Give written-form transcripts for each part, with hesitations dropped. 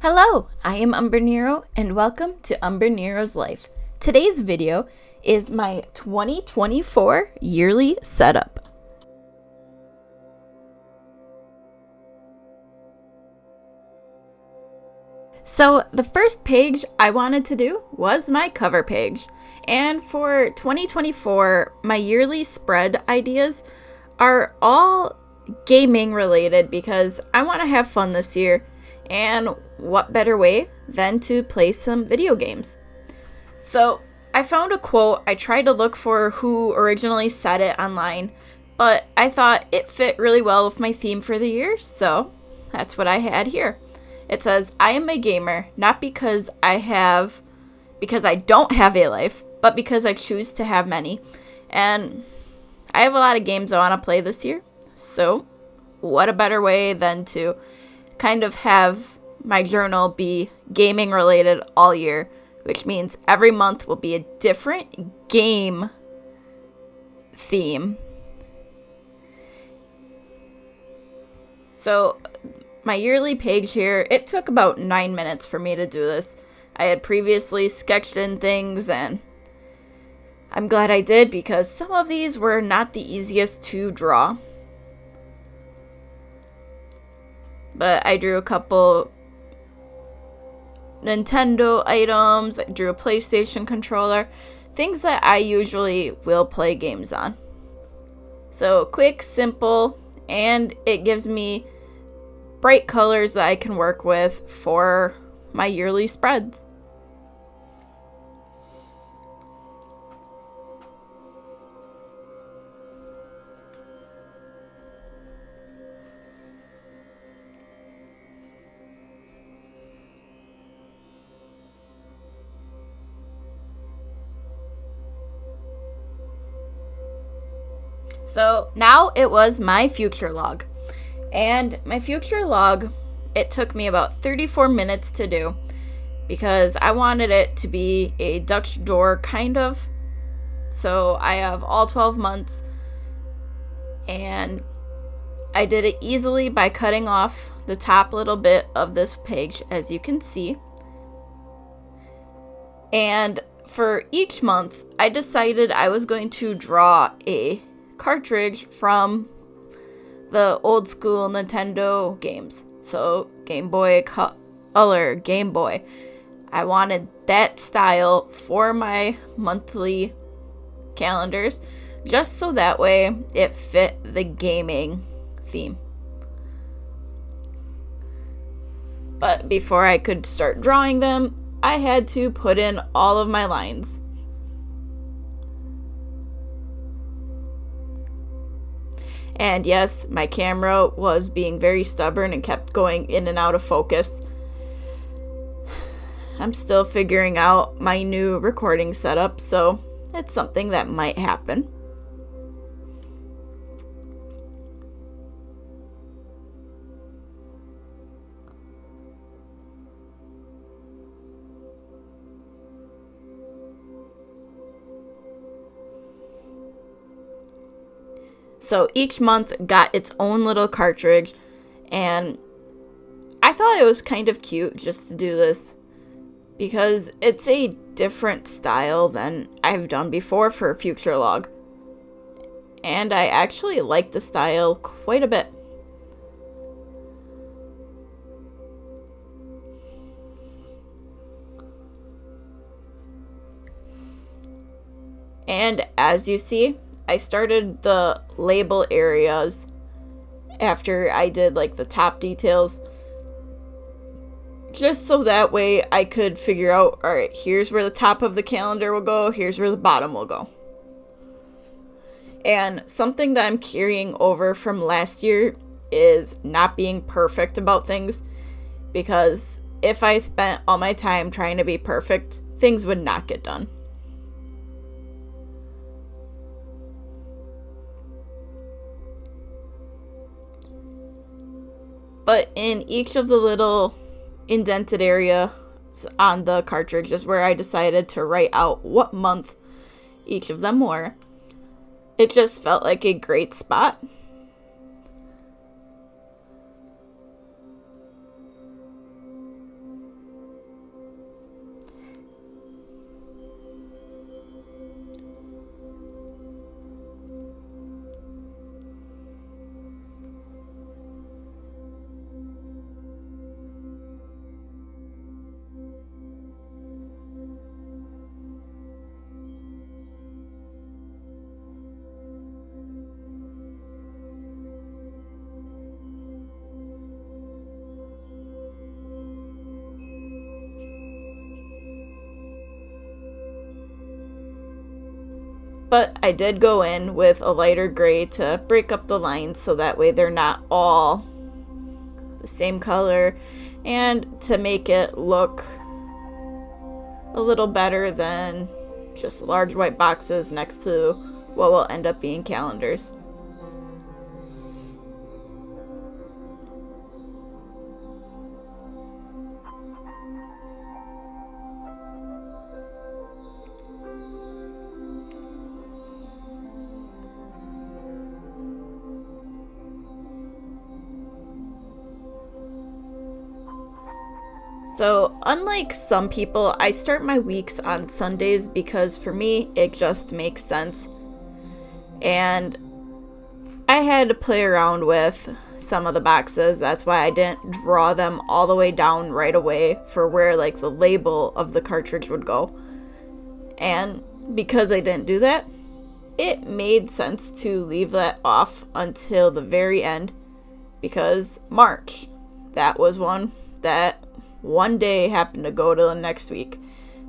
Hello, I am Umbrenero and welcome to Umbrenero's Life. Today's video is my 2024 yearly setup. So the first page I wanted to do was my cover page. And for 2024, my yearly spread ideas are all gaming related because I want to have fun this year. And what better way than to play some video games? So I found a quote. I tried to look for who originally said it online, but I thought it fit really well with my theme for the year, so that's what I had here. It says, "I am a gamer, not because I don't have a life, but because I choose to have many." And I have a lot of games I want to play this year, so what a better way than to kind of have my journal be gaming related all year, which means every month will be a different game theme. So my yearly page here, it took about 9 minutes for me to do this. I had previously sketched in things, and I'm glad I did because some of these were not the easiest to draw. But I drew a couple Nintendo items, I drew a PlayStation controller, things that I usually will play games on. So quick, simple, and it gives me bright colors that I can work with for my yearly spreads. So now it was my future log. And my future log, it took me about 34 minutes to do because I wanted it to be a Dutch door kind of. So I have all 12 months, and I did it easily by cutting off the top little bit of this page, as you can see. And for each month, I decided I was going to draw a cartridge from the old school Nintendo games. So Game Boy Color, Game Boy. I wanted that style for my monthly calendars, just so that way it fit the gaming theme. But before I could start drawing them, I had to put in all of my lines. And yes, my camera was being very stubborn and kept going in and out of focus. I'm still figuring out my new recording setup, so it's something that might happen. So each month got its own little cartridge, and I thought it was kind of cute just to do this because it's a different style than I've done before for a future log. And I actually like the style quite a bit. And as you see, I started the label areas after I did like the top details, just so that way I could figure out, all right, here's where the top of the calendar will go, here's where the bottom will go. And something that I'm carrying over from last year is not being perfect about things, because if I spent all my time trying to be perfect, things would not get done. But in each of the little indented areas on the cartridge is where I decided to write out what month each of them were. It just felt like a great spot. But I did go in with a lighter gray to break up the lines so that way they're not all the same color, and to make it look a little better than just large white boxes next to what will end up being calendars. So, unlike some people, I start my weeks on Sundays because for me, it just makes sense. And I had to play around with some of the boxes. That's why I didn't draw them all the way down right away for where like the label of the cartridge would go. And because I didn't do that, it made sense to leave that off until the very end, because March, that was one that one day happened to go to the next week.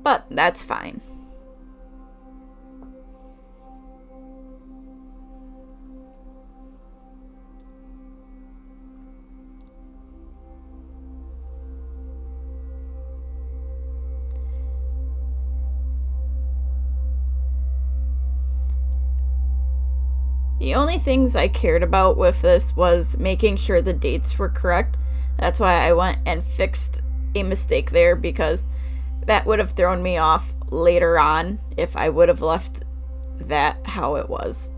But that's fine. The only things I cared about with this was making sure the dates were correct. That's why I went and fixed a mistake there, because that would have thrown me off later on if I would have left that how it was.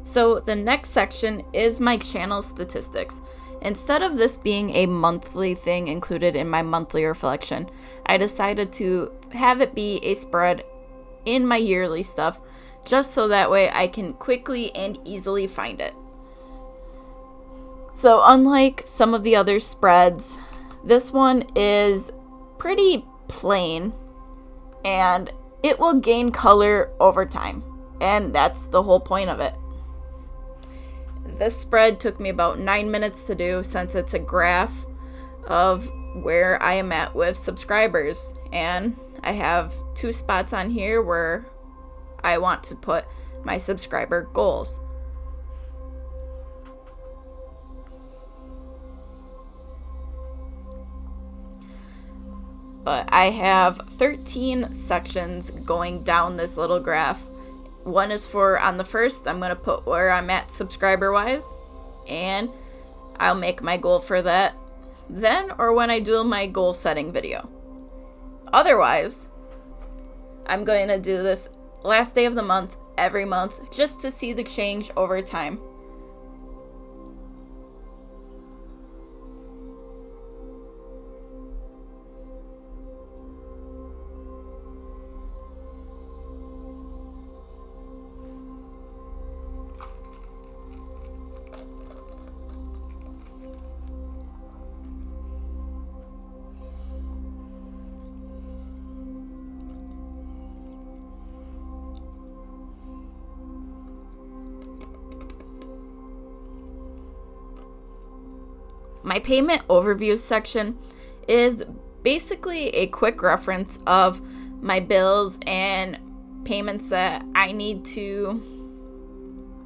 So the next section is my channel statistics. Instead of this being a monthly thing included in my monthly reflection, I decided to have it be a spread in my yearly stuff, just so that way I can quickly and easily find it. So unlike some of the other spreads, this one is pretty plain and it will gain color over time. And that's the whole point of it. This spread took me about 9 minutes to do, since it's a graph of where I am at with subscribers. And I have 2 spots on here where I want to put my subscriber goals. But I have 13 sections going down this little graph. One is for, on the first, I'm going to put where I'm at subscriber-wise, and I'll make my goal for that then or when I do my goal setting video. Otherwise, I'm going to do this last day of the month, every month, just to see the change over time. My payment overview section is basically a quick reference of my bills and payments that I need to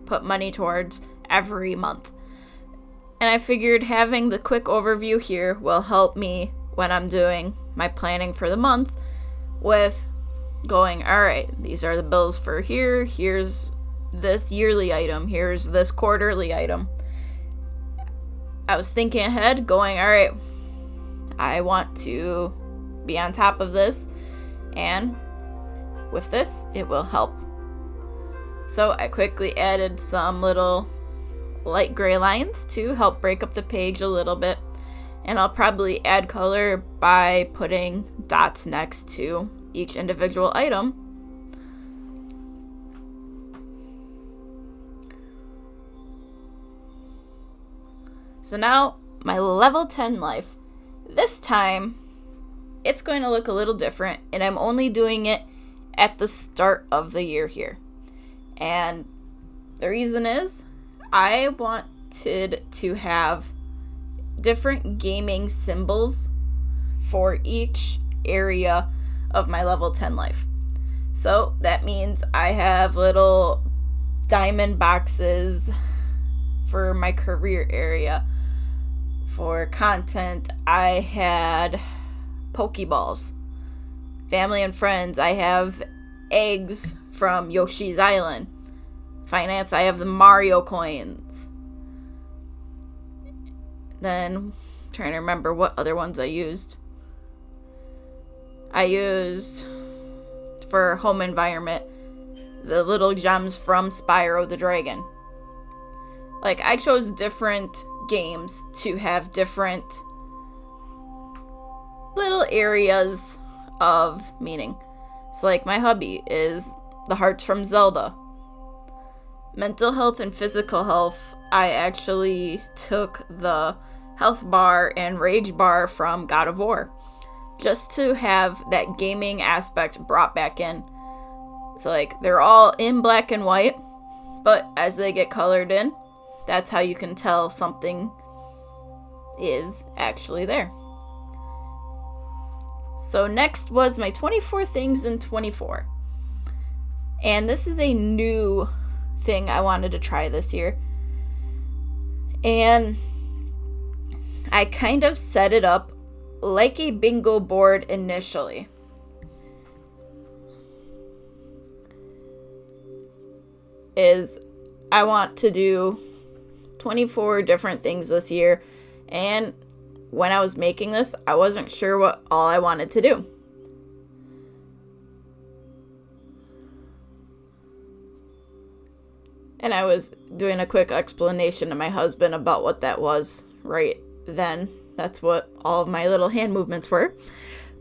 put money towards every month. And I figured having the quick overview here will help me when I'm doing my planning for the month with going, all right, these are the bills for here, here's this yearly item, here's this quarterly item. I was thinking ahead, going, all right, I want to be on top of this, and with this, it will help. So I quickly added some little light gray lines to help break up the page a little bit, and I'll probably add color by putting dots next to each individual item. So now, my level 10 life. This time, it's going to look a little different, and I'm only doing it at the start of the year here. And the reason is, I wanted to have different gaming symbols for each area of my level 10 life. So that means I have little diamond boxes for my career area. For content, I had Pokeballs. Family and friends, I have eggs from Yoshi's Island. Finance, I have the Mario coins. Then, I'm trying to remember what other ones I used. I used, for home environment, the little gems from Spyro the Dragon. Like, I chose different games to have different little areas of meaning. So, like, my hubby is the hearts from Zelda. Mental health and physical health, I actually took the health bar and rage bar from God of War, just to have that gaming aspect brought back in. So, like, they're all in black and white, but as they get colored in, that's how you can tell something is actually there. So next was my 24 things in 24. And this is a new thing I wanted to try this year. And I kind of set it up like a bingo board initially. I want to do 24 different things this year, and when I was making this, I wasn't sure what all I wanted to do. And I was doing a quick explanation to my husband about what that was right then. That's what all of my little hand movements were.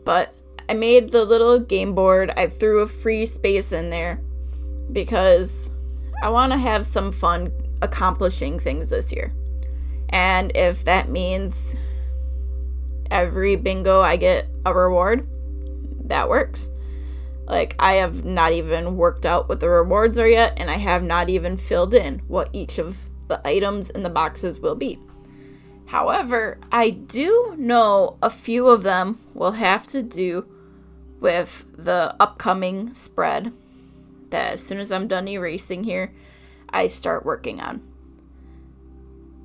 But I made the little game board. I threw a free space in there because I want to have some fun accomplishing things this year. And if that means every bingo I get a reward, that works. Like, I have not even worked out what the rewards are yet, and I have not even filled in what each of the items in the boxes will be. However, I do know a few of them will have to do with the upcoming spread that as soon as I'm done erasing here, I start working on.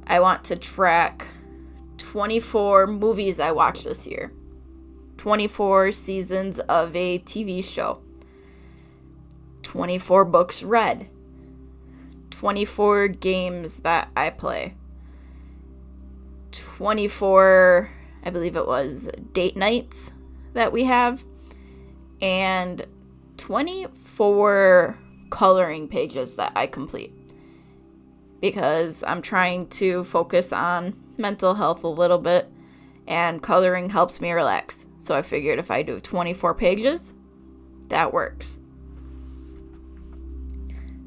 I want to track 24 movies I watched this year, 24 seasons of a TV show, 24 books read, 24 games that I play, 24, I believe it was, date nights that we have, and 24 coloring pages that I complete. Because I'm trying to focus on mental health a little bit, and coloring helps me relax. So I figured if I do 24 pages, that works.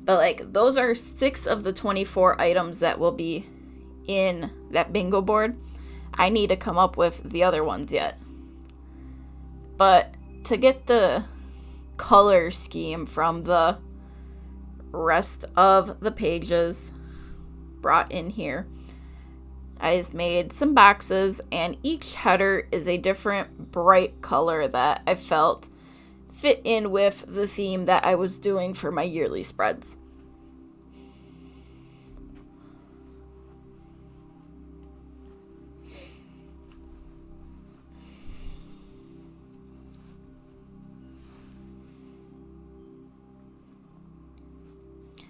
But like, those are 6 of the 24 items that will be in that bingo board. I need to come up with the other ones yet. But to get the color scheme from the rest of the pages brought in here, I just made some boxes, and each header is a different bright color that I felt fit in with the theme that I was doing for my yearly spreads.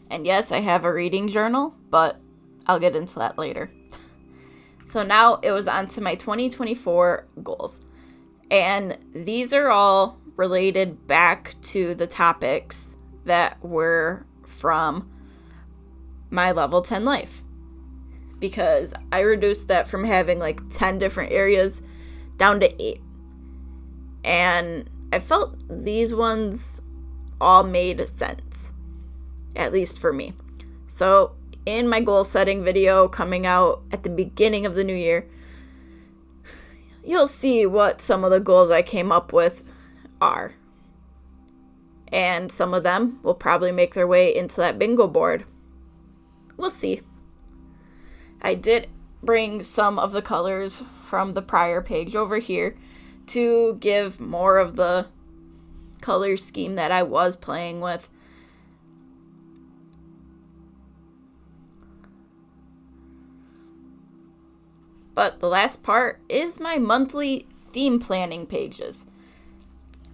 And yes, I have a reading journal, but I'll get into that later. So now it was on to my 2024 goals. And these are all related back to the topics that were from my level 10 life. Because I reduced that from having like 10 different areas down to 8. And I felt these ones all made sense, at least for me. So in my goal setting video coming out at the beginning of the new year, you'll see what some of the goals I came up with are. And some of them will probably make their way into that bingo board. We'll see. I did bring some of the colors from the prior page over here to give more of the color scheme that I was playing with. But the last part is my monthly theme planning pages.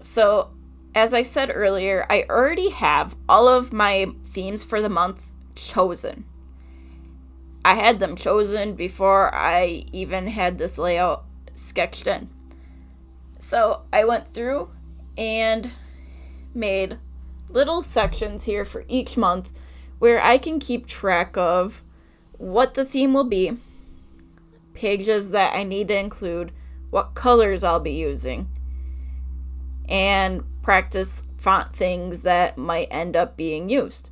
So, as I said earlier, I already have all of my themes for the month chosen. I had them chosen before I even had this layout sketched in. So, I went through and made little sections here for each month where I can keep track of what the theme will be, pages that I need to include, what colors I'll be using, and practice font things that might end up being used.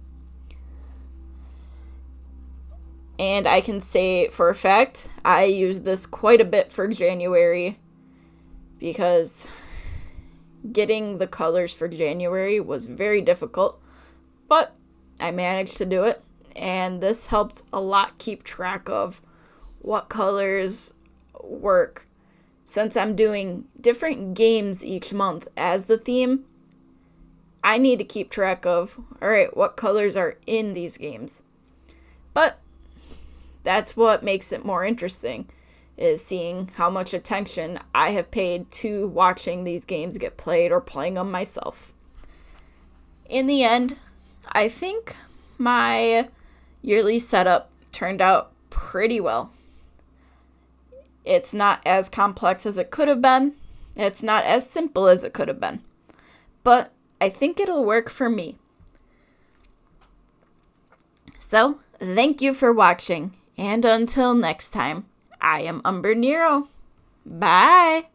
And I can say for a fact, I used this quite a bit for January because getting the colors for January was very difficult, but I managed to do it, and this helped a lot keep track of what colors work. Since I'm doing different games each month as the theme, I need to keep track of, alright, what colors are in these games. But that's what makes it more interesting, is seeing how much attention I have paid to watching these games get played or playing them myself. In the end, I think my yearly setup turned out pretty well. It's not as complex as it could have been. It's not as simple as it could have been. But I think it'll work for me. So, thank you for watching. And until next time, I am Umbrenero. Bye!